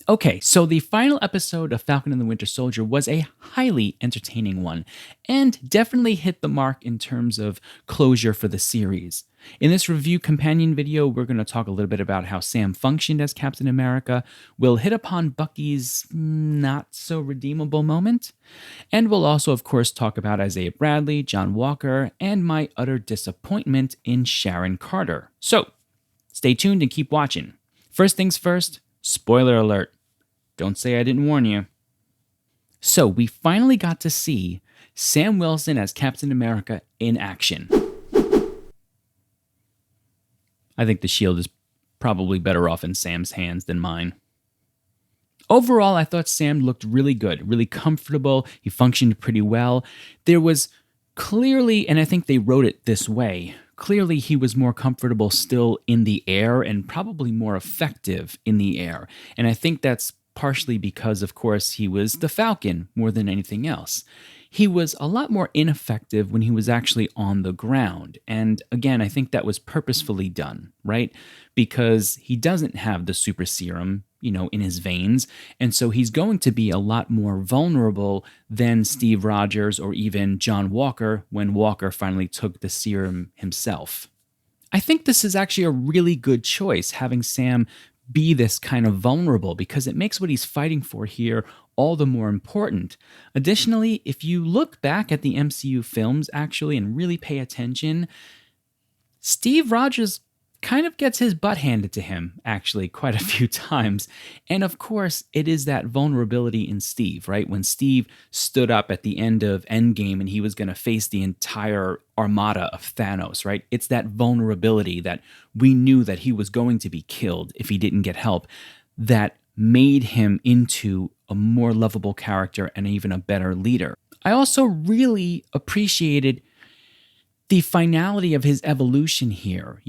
Okay, so the final episode of Falcon and the Winter Soldier was a highly entertaining one, and definitely hit the mark in terms of closure for the series. In this review companion video, we're going to talk a little bit about how Sam functioned as Captain America, we'll hit upon Bucky's not-so-redeemable moment, and we'll also, of course, talk about Isaiah Bradley, John Walker, and my utter disappointment in Sharon Carter. So, stay tuned and keep watching. First things first, spoiler alert. Don't say I didn't warn you. So, we finally got to see Sam Wilson as Captain America in action. I think the shield is probably better off in Sam's hands than mine. Overall, I thought Sam looked really good, really comfortable. He functioned pretty well. There was clearly, and I think they wrote it this way, clearly he was more comfortable still in the air and probably more effective in the air. And I think that's partially because, of course, he was the Falcon more than anything else. He was a lot more ineffective when he was actually on the ground. And again, I think that was purposefully done, right? Because he doesn't have the super serum, in his veins. And so he's going to be a lot more vulnerable than Steve Rogers or even John Walker when Walker finally took the serum himself. I think this is actually a really good choice, having Sam be this kind of vulnerable, because it makes what he's fighting for here all the more important. Additionally, if you look back at the MCU films actually and really pay attention, Steve Rogers kind of gets his butt handed to him, actually, quite a few times. And of course, it is that vulnerability in Steve, right? When Steve stood up at the end of Endgame and he was going to face the entire armada of Thanos, right? It's that vulnerability that we knew that he was going to be killed if he didn't get help that made him into a more lovable character and even a better leader. I also really appreciated the finality of his evolution here.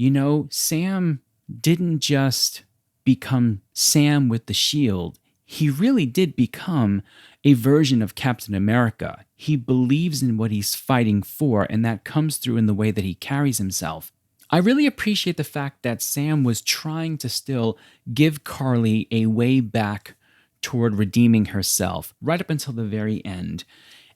Sam didn't just become Sam with the shield. He really did become a version of Captain America. He believes in what he's fighting for, and that comes through in the way that he carries himself. I really appreciate the fact that Sam was trying to still give Carly a way back toward redeeming herself, right up until the very end.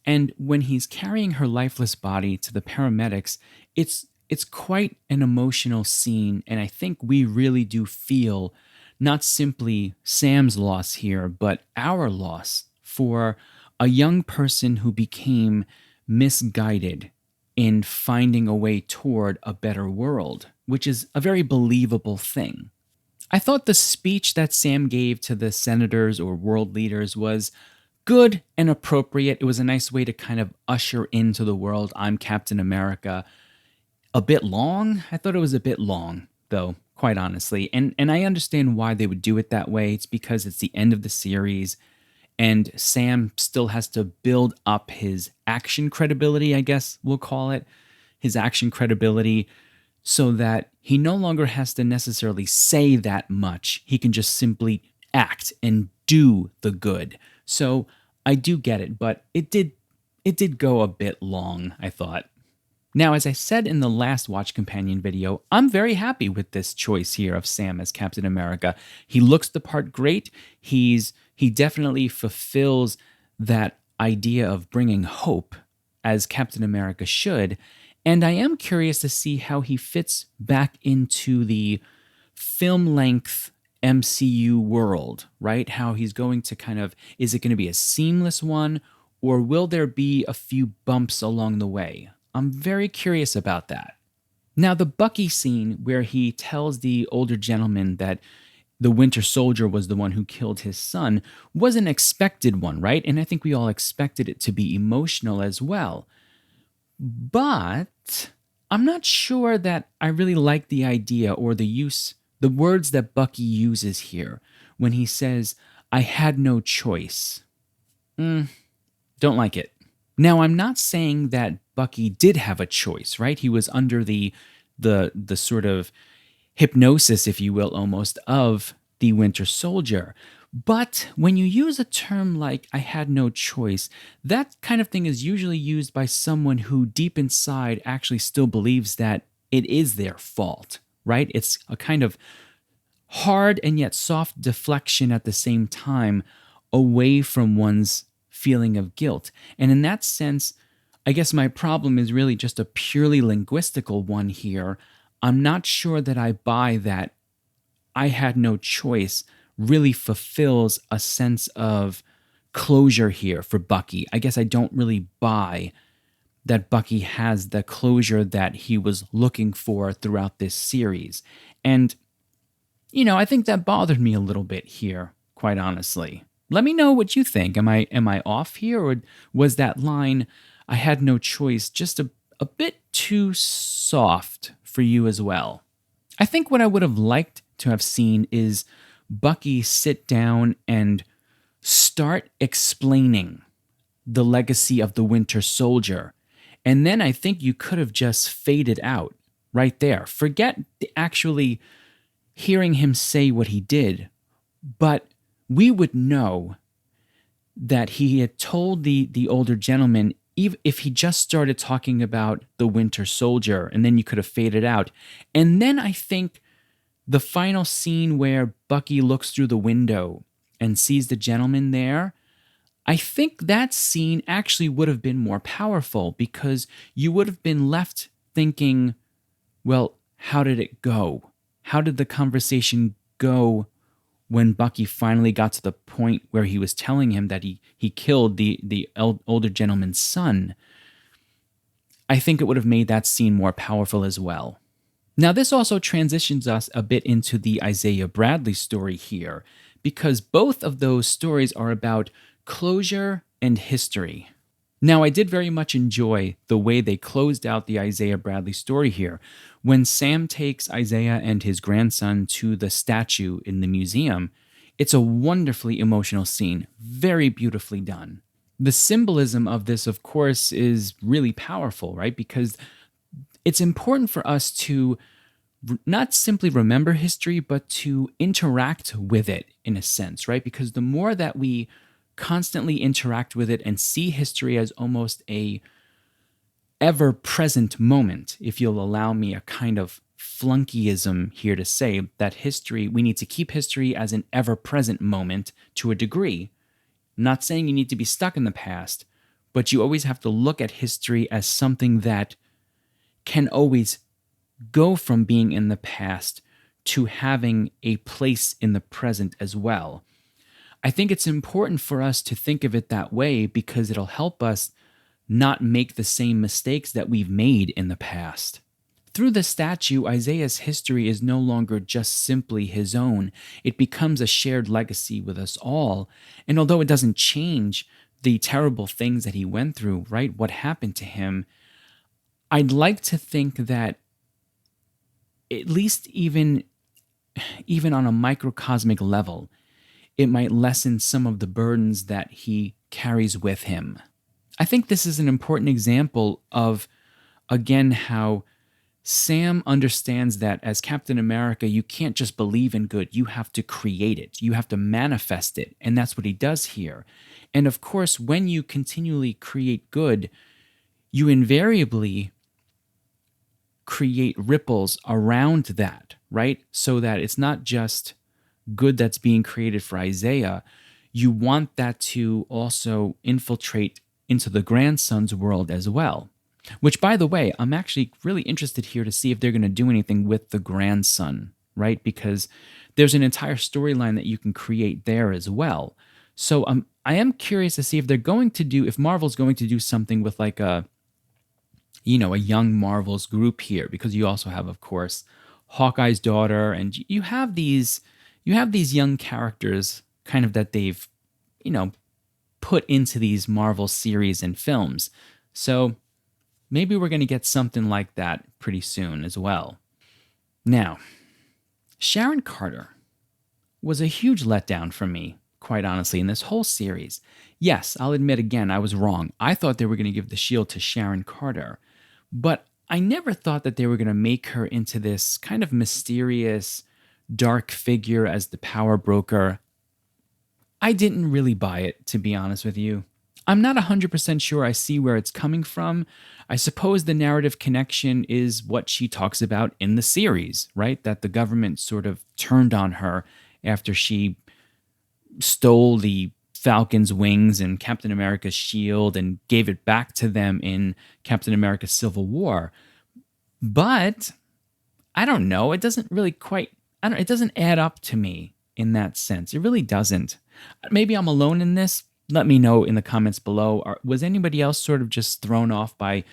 And when he's carrying her lifeless body to the paramedics, it's quite an emotional scene, and I think we really do feel not simply Sam's loss here, but our loss for a young person who became misguided in finding a way toward a better world, which is a very believable thing. I thought the speech that Sam gave to the senators or world leaders was good and appropriate. It was a nice way to kind of usher into the world, I'm Captain America. A bit long? I thought it was a bit long, though, quite honestly. And I understand why they would do it that way. It's because it's the end of the series, and Sam still has to build up his action credibility, I guess we'll call it, his action credibility, so that he no longer has to necessarily say that much. He can just simply act and do the good. So I do get it, but it did go a bit long, I thought. Now, as I said in the last Watch Companion video, I'm very happy with this choice here of Sam as Captain America. He looks the part great. He definitely fulfills that idea of bringing hope, as Captain America should. And I am curious to see how he fits back into the film-length MCU world, right? How he's going to is it going to be a seamless one, or will there be a few bumps along the way? I'm very curious about that. Now, the Bucky scene where he tells the older gentleman that the Winter Soldier was the one who killed his son was an expected one, right? And I think we all expected it to be emotional as well. But I'm not sure that I really like the idea or the words that Bucky uses here when he says, I had no choice. Don't like it. Now, I'm not saying that Bucky did have a choice, right? He was under the sort of hypnosis, if you will, almost, of the Winter Soldier. But when you use a term like I had no choice, that kind of thing is usually used by someone who deep inside actually still believes that it is their fault, right? It's a kind of hard and yet soft deflection at the same time away from one's feeling of guilt. And in that sense, I guess my problem is really just a purely linguistical one here. I'm not sure that I buy that I had no choice really fulfills a sense of closure here for Bucky. I guess I don't really buy that Bucky has the closure that he was looking for throughout this series. And, I think that bothered me a little bit here, quite honestly. Let me know what you think. Am I off here, or was that line, I had no choice, just a bit too soft for you as well? I think what I would have liked to have seen is Bucky sit down and start explaining the legacy of the Winter Soldier. And then I think you could have just faded out right there. Forget actually hearing him say what he did, but we would know that he had told the older gentleman, even if he just started talking about the Winter Soldier, and then you could have faded out. And then I think the final scene where Bucky looks through the window and sees the gentleman there, I think that scene actually would have been more powerful, because you would have been left thinking, well, how did it go? How did the conversation go when Bucky finally got to the point where he was telling him that he killed the older gentleman's son? I think it would have made that scene more powerful as well. Now, this also transitions us a bit into the Isaiah Bradley story here, because both of those stories are about closure and history. Now, I did very much enjoy the way they closed out the Isaiah Bradley story here. When Sam takes Isaiah and his grandson to the statue in the museum, it's a wonderfully emotional scene, very beautifully done. The symbolism of this, of course, is really powerful, right? Because it's important for us to not simply remember history, but to interact with it in a sense, right? Because the more that we constantly interact with it and see history as almost a ever-present moment, if you'll allow me a kind of flunkyism here to say that history, we need to keep history as an ever-present moment to a degree. I'm not saying you need to be stuck in the past, but you always have to look at history as something that can always go from being in the past to having a place in the present as well. I think it's important for us to think of it that way, because it'll help us not make the same mistakes that we've made in the past. Through the statue, Isaiah's history is no longer just simply his own. It becomes a shared legacy with us all. And although it doesn't change the terrible things that he went through, right, what happened to him, I'd like to think that at least even on a microcosmic level, it might lessen some of the burdens that he carries with him. I think this is an important example of, again, how Sam understands that as Captain America, you can't just believe in good, you have to create it, you have to manifest it, and that's what he does here. And of course, when you continually create good, you invariably create ripples around that, right? So that it's not just good that's being created for Isaiah. You want that to also infiltrate into the grandson's world as well. Which, by the way, I'm actually really interested here to see if they're going to do anything with the grandson, right? Because there's an entire storyline that you can create there as well. So I am curious to see if they're going to do, if Marvel's going to do something with like a young Marvel's group here, because you also have, of course, Hawkeye's daughter, and you have these young characters kind of that they've, put into these Marvel series and films. So maybe we're going to get something like that pretty soon as well. Now, Sharon Carter was a huge letdown for me, quite honestly, in this whole series. Yes, I'll admit again, I was wrong. I thought they were going to give the shield to Sharon Carter, but I never thought that they were going to make her into this kind of mysterious, dark figure as the power broker. I didn't really buy it, to be honest with you. I'm not 100% sure I see where it's coming from. I suppose the narrative connection is what she talks about in the series, right? That the government sort of turned on her after she stole the Falcon's wings and Captain America's shield and gave it back to them in Captain America Civil War. But I don't know. It doesn't really quite, it doesn't add up to me in that sense. It really doesn't. Maybe I'm alone in this. Let me know in the comments below. Or was anybody else sort of just thrown off by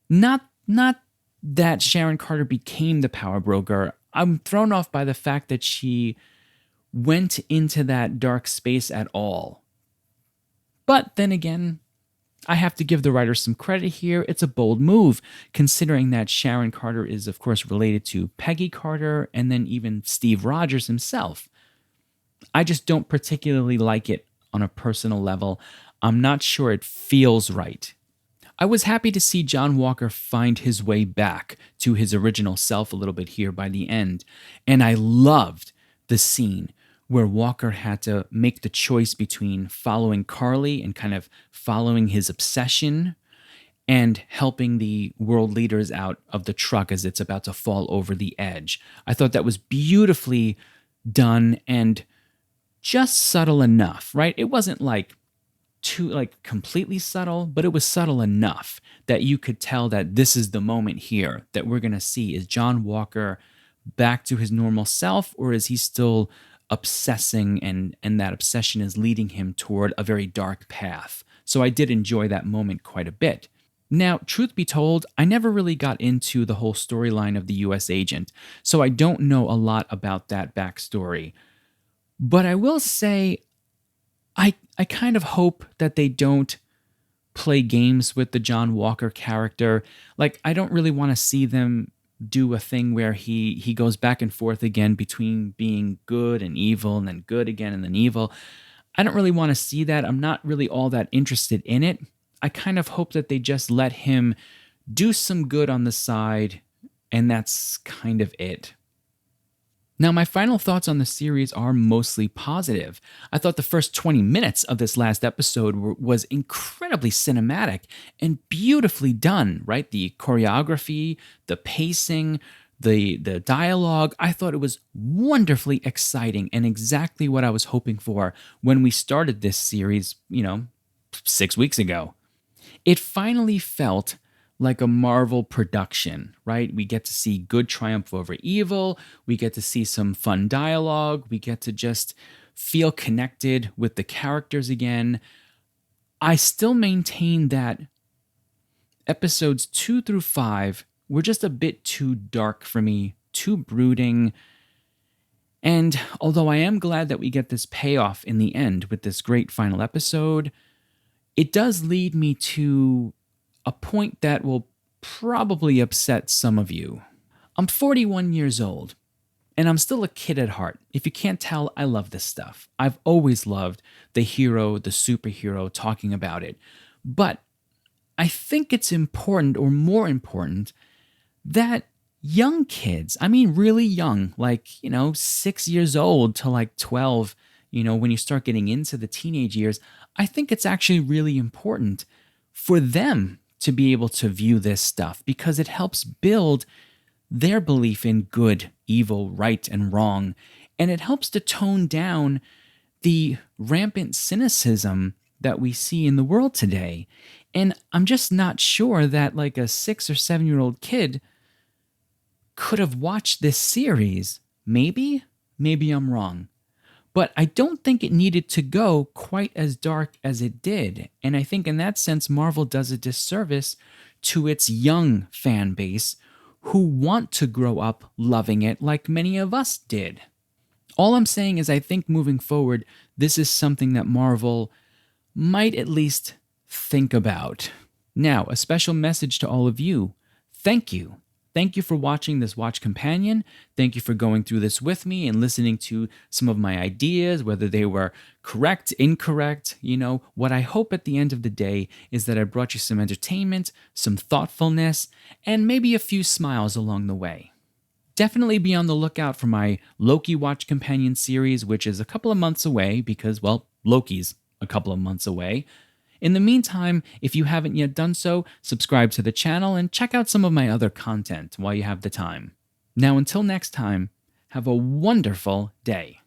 not that Sharon Carter became the power broker? I'm thrown off by the fact that she went into that dark space at all. But then again, I have to give the writer some credit here. It's a bold move, considering that Sharon Carter is, of course, related to Peggy Carter and then even Steve Rogers himself. I just don't particularly like it on a personal level. I'm not sure it feels right. I was happy to see John Walker find his way back to his original self a little bit here by the end, and I loved the scene where Walker had to make the choice between following Carly and kind of following his obsession and helping the world leaders out of the truck as it's about to fall over the edge. I thought that was beautifully done and just subtle enough, right? It wasn't too completely subtle, but it was subtle enough that you could tell that this is the moment here that we're going to see. Is John Walker back to his normal self, or is he still obsessing and that obsession is leading him toward a very dark path? So I did enjoy that moment quite a bit. Now, truth be told, I never really got into the whole storyline of the US agent, so I don't know a lot about that backstory. But I will say, I kind of hope that they don't play games with the John Walker character. I don't really want to see them do a thing where he goes back and forth again between being good and evil and then good again and then evil. I don't really want to see that. I'm not really all that interested in it. I kind of hope that they just let him do some good on the side, and that's kind of it. Now, my final thoughts on the series are mostly positive. I thought the first 20 minutes of this last episode was incredibly cinematic and beautifully done, right? The choreography, the pacing, the dialogue. I thought it was wonderfully exciting and exactly what I was hoping for when we started this series, 6 weeks ago. It finally felt like a Marvel production, right? We get to see good triumph over evil. We get to see some fun dialogue. We get to just feel connected with the characters again. I still maintain that episodes 2 through 5 were just a bit too dark for me, too brooding. And although I am glad that we get this payoff in the end with this great final episode, it does lead me to a point that will probably upset some of you. I'm 41 years old, and I'm still a kid at heart. If you can't tell, I love this stuff. I've always loved the hero, the superhero, talking about it. But I think it's important, or more important, that young kids, I mean really young, 6 years old to 12, when you start getting into the teenage years, I think it's actually really important for them to be able to view this stuff because it helps build their belief in good, evil, right, and wrong. And it helps to tone down the rampant cynicism that we see in the world today. And I'm just not sure that a 6 or 7-year-old kid could have watched this series. Maybe I'm wrong. But I don't think it needed to go quite as dark as it did. And I think in that sense, Marvel does a disservice to its young fan base who want to grow up loving it like many of us did. All I'm saying is I think moving forward, this is something that Marvel might at least think about. Now, a special message to all of you. Thank you. Thank you for watching this Watch Companion. Thank you for going through this with me and listening to some of my ideas, whether they were correct, incorrect. What I hope at the end of the day is that I brought you some entertainment, some thoughtfulness, and maybe a few smiles along the way. Definitely be on the lookout for my Loki Watch Companion series, which is a couple of months away because, Loki's a couple of months away. In the meantime, if you haven't yet done so, subscribe to the channel and check out some of my other content while you have the time. Now, until next time, have a wonderful day.